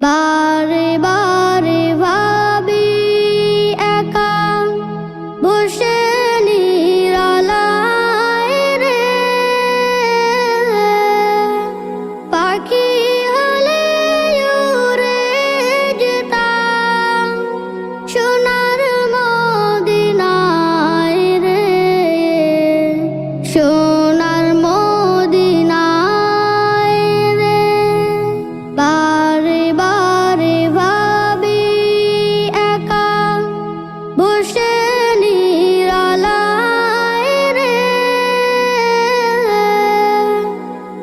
বারে বারে ভাবি একা বসে নিরালায় রে, পাখি হলে উড়ে যেতাম সোনার মদিনায় রে, সোনার মদিনায় রে। বারে বারে ভাবি একা বসে নিরালায় রে,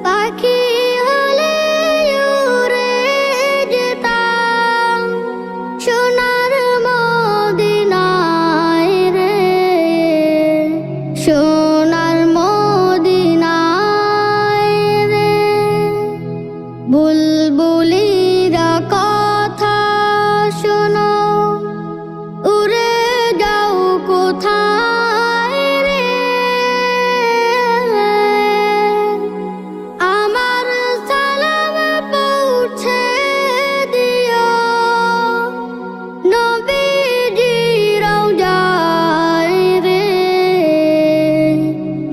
পাখি হলে উড়ে যেতাম সোনার মদিনায় রে, সোনার মদিনায় রে। বুলবুলিরা কথা শোনো, উড়ে যাও কোথায় রে, আমার সালাম পৌঁছে দিও নবীজি রওজায় রে,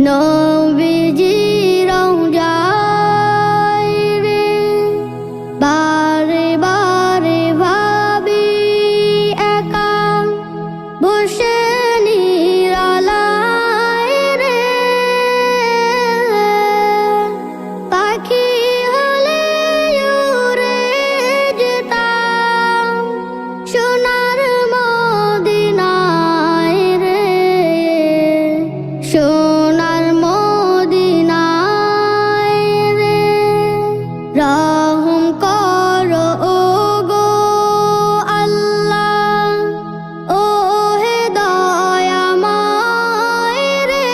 নবীজি রওজায় রে। বারে বারে ভাবি একা বসে নিরালায় রে, পাখি হলে উড়ে যেতাম সোনার মদিনায় রে, সোনার মদিনায় রে। রহম করো ওগো আল্লাহ, ও হে দয়াময় রে,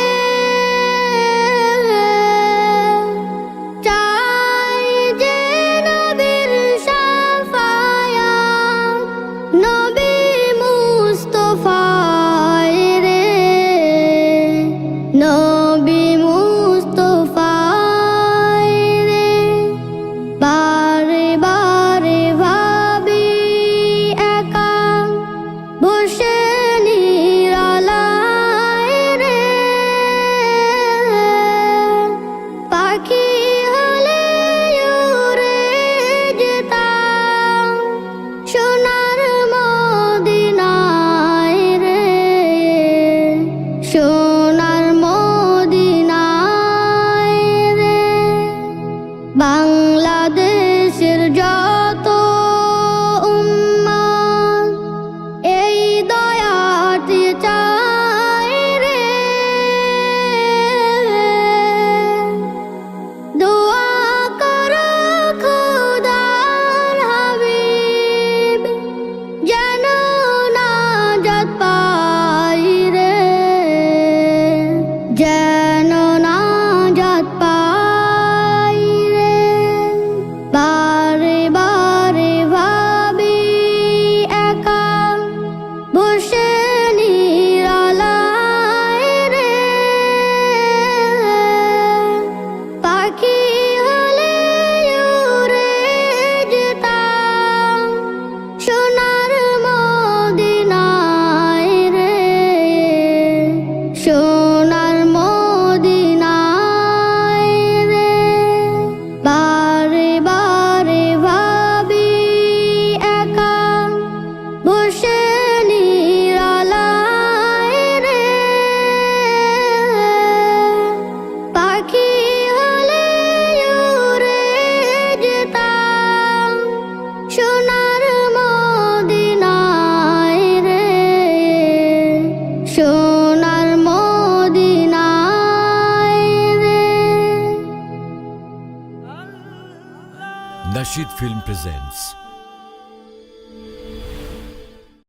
চাই যে নবীর শাফায়াত, নবী মুস্তাফায় রে, নবী মুস্তাফায় রে। বারে বারে ভাবি একা বসে নিরালায় রে, পাখি হলে উড়ে যেতাম সোনার মদিনায় রে, সোনার মদিনায় রে। বাংলাদেশের যত উম্মত এই দয়াটি চায় রে, দোয়া করো খোদার হাবিব যেন নাজাত পাই রে, যেন নাজাত পাই রে। বারে বারে ভাবি একা বসে নিরালায় রে, পাখি হলে উড়ে যেতাম সোনার মদিনায় রে, সোনার মদিনায় রে। বারে বারে ভাবি একা বসে নিরালায় রে, পাখি হলে উড়ে যেতাম সোনার মদিনায় রে, সোনার মদিনায় রে। Nasheed Film presents